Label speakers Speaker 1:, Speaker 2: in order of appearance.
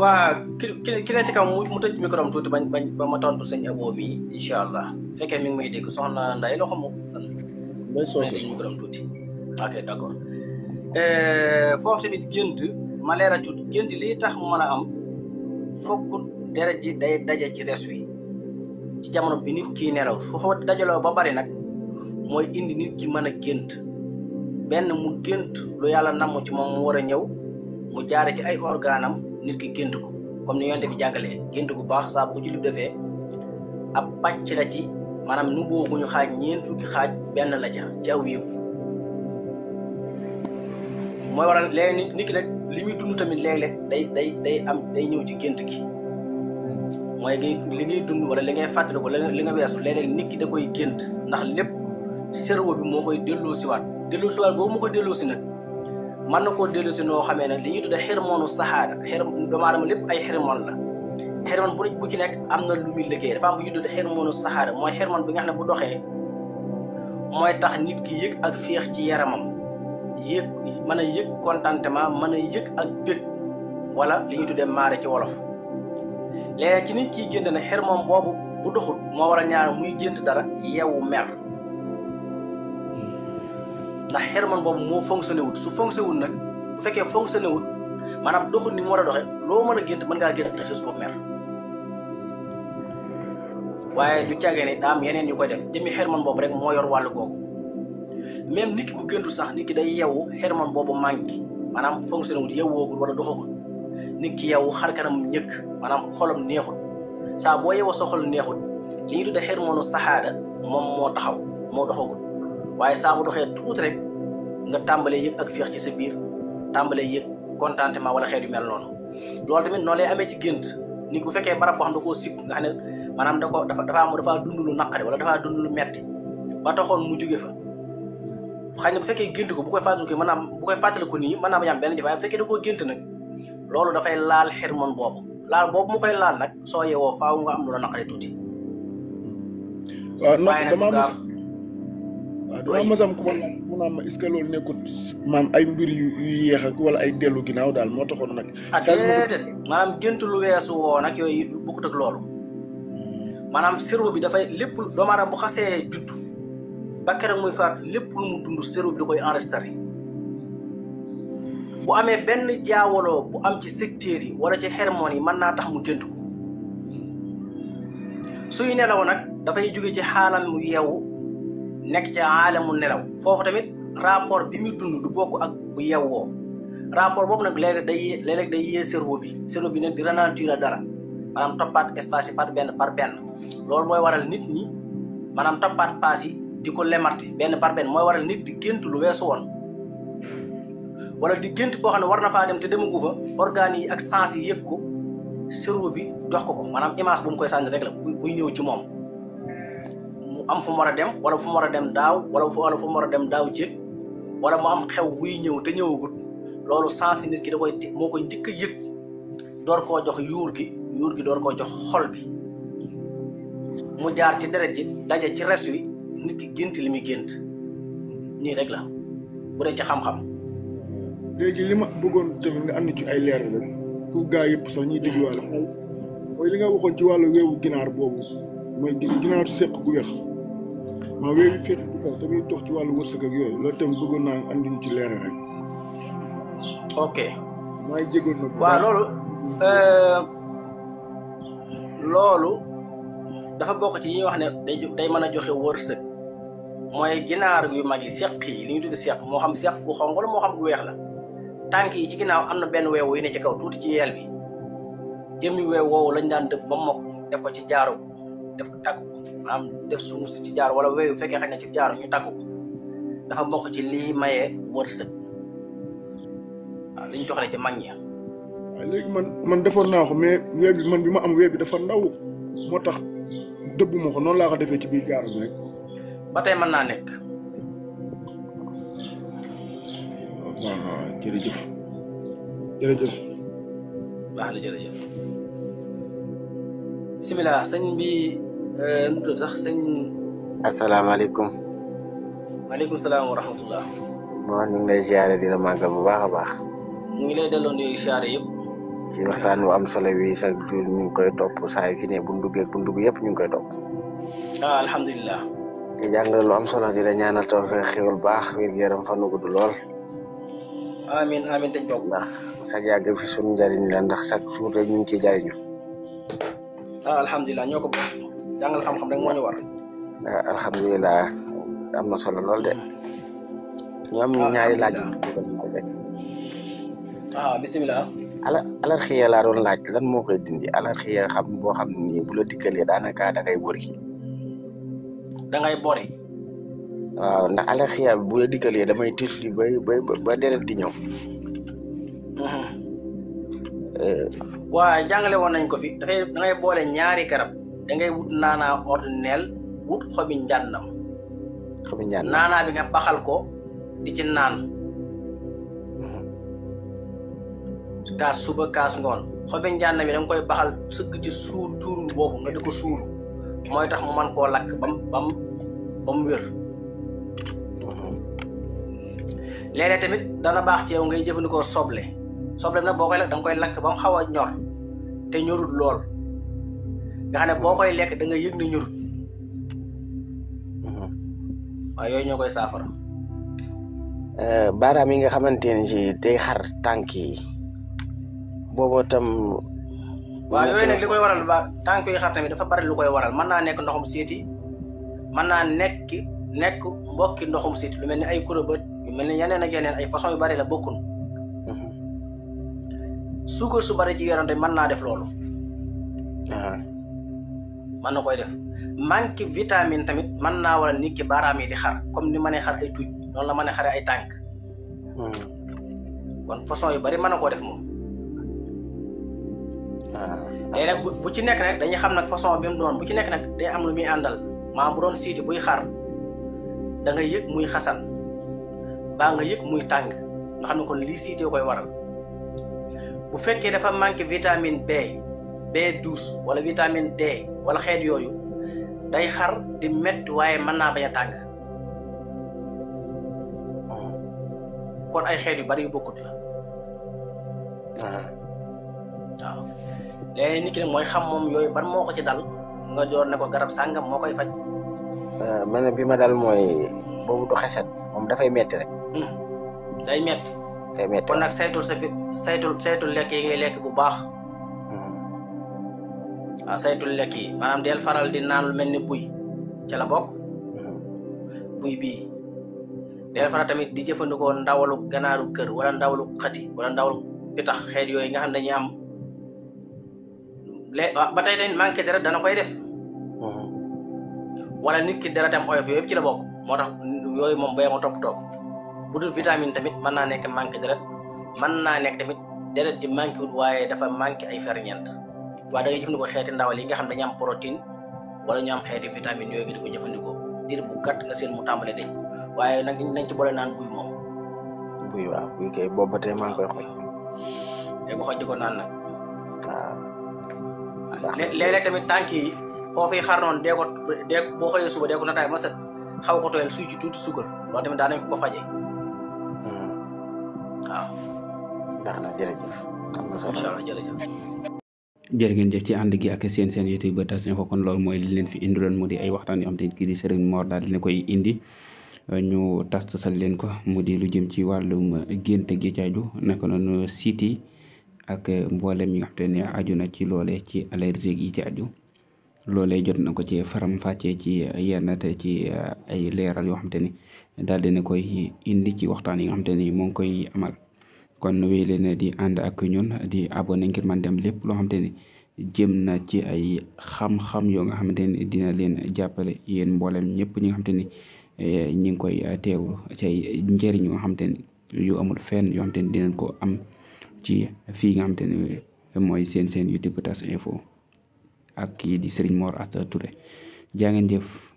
Speaker 1: waa ki ne ci kaw mu tëj micro am tuuti bañ ba ma tontu sëñ Abo mi incha allah fekkee mi ngi may dégg soxna Nday loo xam
Speaker 2: Ndeye Socé
Speaker 1: tëj micro am tuuti ok d'accord foofu tamit gént ma leeral tuuti gént lii tax mu mën a am fokk deret ji day daje ci res wi ci jamono bi nit kii nelaw foofu dajaloo ba bari nag mooy indi nit ki mën a gént benn mu gént lu yàlla namm ci moom mu war a ñëw mu jaare ci ay organam nit ki gént ko comme ni yonte bi jàngalee gént gu baax saa bu ko jullit defee ab pàcc la ci maanaam nu boobu ñu xaaj ñeent fukki xaaj benn la ca ci aw yiw mooy waral léegi nit ki rek li muy dund tamit léeg-léeg day ñëw ci gént gi mooy li ngay dund wala li ngay fàttali ko li nga weesu léeg-léeg nit ki da koy gént ndax lépp cerveau bi moo koy delloosiwaat boobu moo koy delloosi nag mën na koo delloosi noo xamee nag li ñuy tuddee xermoonu saxaada doomu aadama lépp ay xermoon la xermoon bu ci nekk am na lu muy liggéey dafa am bu ñuy tuddee xermoonu saxaada mooy xermoon bi nga xam ne bu doxee mooy tax nit ki yëg ak féex ci yaramam mën a yëg contentement mën a yëg ak bég wala li ñuy tuddee maare ci wolof léegi ci nit kiy gént ne xermoon boobu bu doxul moo war a ñaar muy gént dara yeewu mer ndax xermoon boobu moo fonctionné wut su fonctionné wut nag bu fekkee fonctionné wut maanaam doxul ni mu war a doxe loo mën a gént mën ngaa gént te xis ko mer waaye du càggee ne daa am yeneen ñu koy def jëmmi xermoon boobu rek moo yor wàllu googu même nit ki bu géntu sax nit ki day yeewu xermoon boobu manqué maanaam fonctionné wut yeewoogul wala doxagul nit ki yeewu xar kanam ñëkk maanaam xolam neexut saa boo yeewoo sa xol neexut li ñu tuddee xermoonu saxaada moom moo taxaw moo doxagul waaye saa bu doxee tuuti rek nga tàmbalee yëg ak féex ci sa biir tàmbalee yëg contentement wala xeet yu mel noonu loolu tamit noonu lay amee ci gént nit bu fekkee barab boo xam da koo sib nga xam ne maanaam dafa dund lu naqari wala dafa dund lu metti ba taxoon mu jóge fa xëy na bu fekkee gént ko bu koy fàttali ko nii mën naa bañ am benn jafe bu fekkee da koo gént nag loolu dafay laal xermoon boobu mu koy laal nag soo yeewoo faaw nga am lu la naqari tuuti
Speaker 2: waaw ndax dama masam ko mu naan ma est-ce que loolu nekkut maam ay mbir yu yéex ak wala ay dellu ginnaaw daal moo taxoon nag
Speaker 1: déedéet maanaam gént lu weesu woo nag yooyu bokkut ak loolu maanaam cerveau bi dafay lépp doomu aadama bu xasee judd ba keroog muy faat lépp lu mu dund cerveau bi da koy enregistré bu amee benn jaawaloo bu am ci secteur yi wala ci hormones yi mën naa tax mu gént ko suy nelaw nag dafay jóge ci xaalam mu yeewu nekk ci aalamu nelaw foofu tamit rapport bi muy dund du bokk ak bu yeewoo rapport boobu nag léeg-léeg day yee cerveau bi nag di ralentir dara maanaam toppaat espace yi par benn loolu mooy waral nit ñi maanaam toppaat paas yi di ko lemarte benn par benn mooy waral nit di gént lu weesu woon wala di gént foo xam ne war na faa dem te demagu fa organes yi ak sens yi yëg ko cerveau bi jox ko maanaam image bu mu koy sànni rek la buy ñëw ci moom mu am fu mu war a dem wala fu mu war a dem daaw wala fu mu war a dem daaw jéeg wala mu am xew buy ñëw te ñëwagut loolu sens yi nit ki moo koy njëkk a yëg door koo jox yuur gi door koo jox xol bi mu jaar ci deret ji daje ci res wi nit ki gént li muy gént nii rek la bu dee ci xam-xam.
Speaker 2: léegi li ma bëggoon tamit nga andi ci ay leer rek pour gaa yëpp sax ñuy dégluwaale mooy li nga waxoon ci wàllu weewu ginaar boobu mooy ginaaru seq gu weex maa weewu féet bu kaw tamit dox ci wàllu wërsëg ak yooyu loolu tamit bëggoon naa andi ñu ci leer rek.
Speaker 1: ok.
Speaker 2: maa ngi jégoon nag.
Speaker 1: waaw loolu dafa bokk ci yi wax ne day mën a joxe wërsëg mooy ginaar yu mag yi seq yi li ñu tudd seq moo xam seq gu xonq la moo xam gu weex la tànk yi ci ginnaaw am na benn weewu yu ne ci kaw tuuti ci yeel bi jëmmi weew woowu lañ daan dëpp ba mokk def ko ci jaaro def ko takk ko maanaam def sumu si ci jaaro wala weewu fekkee xëy na ci jaaro ñu takk ko dafa bokk ci lii mayee wërsëg waaw li ñu joxle ci mag ñi.
Speaker 2: waaw léegi man defoon naa ko mais weew bi man bi ma am weew bi dafa ndaw moo tax dëbb ma ko noonu laa ko defee ci biir jaaro bi rek.
Speaker 1: ba tey mën naa nekk.
Speaker 2: waaw jërëjëf.
Speaker 1: baax na jërëjëf. bisimilah sëñ bi nu tudd sax sëñ.
Speaker 3: asalaamaaleykum.
Speaker 1: maaleykum salaam wa rahmatullah.
Speaker 3: moo ñu ngi lay ziare dina màggal bu baax a baax.
Speaker 1: ñu ngi lay delloo nuyu ziare yëpp.
Speaker 3: ci waxtaan wu am solo wi chaque jour ñu ngi koy topp saa yu ci ne bu ndugg yëpp ñu ngi koy topp.
Speaker 1: alhamdulilah.
Speaker 3: di jàngale lu am solo di la ñaanal tawfeex xéwal baax wér gu yaram fan wu gudd lool.
Speaker 1: amiin amiin dañ bokk.
Speaker 3: ndax sag yàgg fi suñu njariñ la ndax chaque jour rek ñu ngi ciy jariñu.
Speaker 1: alhamdulilah ñoo ko bokk jàngal xam-xam rek moo ñu war.
Speaker 3: alhamdulilah am na solo lool de. ñu am ñaari laaj rek.
Speaker 1: bisimilah.
Speaker 3: alarxiya laa doon laaj lan moo koy dindi alarxiya boo xam ne bu la dikkalee daanaka da ngay bori.
Speaker 1: da ngay bori.
Speaker 3: waaw ndax alarxiya bu la dikkalee damay tiitli ba deret di ñëw.
Speaker 1: waaw jàngale woon nañ ko fi da ngay boole ñaari garab da ngay wut naanaa ordinaire wut xobi njàndam. naanaa bi nga baxal ko di ci naan. kaas suba kaas ngoon xobi njàndam bi da nga koy baxal sëgg ci tuurul boobu nga di ko suuru mooy tax mu man koo lakk bam wér. léeg-léeg tamit dana baax ci yow ngay jëfandikoo soble nag boo koy lekk da nga koy lakk ba mu xaw a ñor te ñorut lool nga xam ne boo koy lekk da nga yëg ne ñorut. waaw yooyu ñoo koy saafara.
Speaker 3: baaraam yi nga xamante ne ci day xar tànk yi boobu tam.
Speaker 1: waaw yooyu nag li koy waral ba tànk yi xar tamit dafa bari lu koy waral mën naa nekk ndoxum siiti mën naa nekk mbokki ndoxum siiti lu mel ni ay kurobët yu mel ni yeneen ak yeneen ay façon yu bari la bokkul. suukar su bari ci yaram tamit mën naa def loolu. mën na koy def manque vitamine tamit mën naa waral nit ki baaraam yi di xar comme ni ma nee xar ay tuj noonu la mën a xare ay tànk. kon façon yu bari mën na koo def moom. léegi nag bu ci nekk nag dañuy xam nag façon bi mu doon bu ci nekk nag day am lu muy àndal maanaam bu doon siiti buy xar da nga yëg muy xasan baa nga yëg muy tàng nga xam ne kon lii siiti koy waral. bu fekkee dafa manqué vitamine B12 wala vitamine D wala xeet yooyu day xar di métti waaye mën naa bañ a tàng. kon ay xeet yu bari yu bokkut la. waaw léegi nit ki nag mooy xam moom yooyu ban moo ko ci dal nga joor ne ko garab sàngam moo koy faj.
Speaker 3: man bi ma dal mooy boobu du xeset moom dafay metti rek.
Speaker 1: day metti. kon nag saytul lekk yi ngay lekk bu baax. waaw saytul lekk yi maanaam del faral di naan lu mel ni buy ca la bokk. buy bii del faral tamit di jëfandikoo ndawalu ganaaru kër wala ndawalu xati wala ndawalu pitax xeet yooyu nga xam dañuy am ba tey tamit manqué deret dana koy def. wala nit ki deretam oyof yooyu yëpp ci la bokk moo tax yooyu moom bay ma topp bu dul vitamine tamit mën naa nekk manqué deret mën naa nekk tamit deret ji manqué wut waaye dafa manqué ay ferñeent waaye da ngay jëfandikoo xeeti ndawal yi nga xam dañu am protéine wala ñu am xeeti vitamine yooyu nga di ko jëfandikoo diir bu gàtt nga seen mu tàmbale dañ waaye nag nañ ci boole naan buy moom.
Speaker 3: buy waaw buy kay boobu ba tey maa ngi koy xoj.
Speaker 1: léegi xoj di ko naan nag.
Speaker 3: waaw.
Speaker 1: léeg-léeg tamit tànk yi foofu xar noonu dee boo xëyee suba dee ko nataay ma set xaw ko tooyal suy ci tuuti suukar loolu tamit daan nañ ko fajee. waaw.
Speaker 3: ndax na jërëjëf. am na solo
Speaker 1: incha allah jërëjëf.
Speaker 4: jërë ngeen jëf ci ànd gi ak seen YouTube Tas Info kon loolu mooy li leen fi indiloon mu di ay waxtaan yoo xam te kii di Serigne Mor daal dina koy indi ñu tasal leen ko mu di lu jëm ci wàllum gént gi ci aju naka noonu siiti ak mboolem yi nga xam te ne aju na ci loole ci allergie yi ci aju loolee jot na ko ci faram fàccee ci yenn te ci ay leeral yoo xam te ni daal dina koy indi ci waxtaan yi nga xam te ni moo ngi koy amal. kon wéy leen di ànd ak ñun di abonné ngir man dem lépp loo xamante ni jëm na ci ay xam-xam yoo nga xamante ni dina leen jàppale yéen mboolem ñëpp ñi nga xamante ni ñi ngi koy teewlu ci ay njëriñ yoo xamante ni yu amul fenn yoo xamante ni dinañ ko am ci fii nga xamante ni mooy seen YouTube Tas Info ak kii di Serigne Mor Asta Touré jaa ngeen jëf.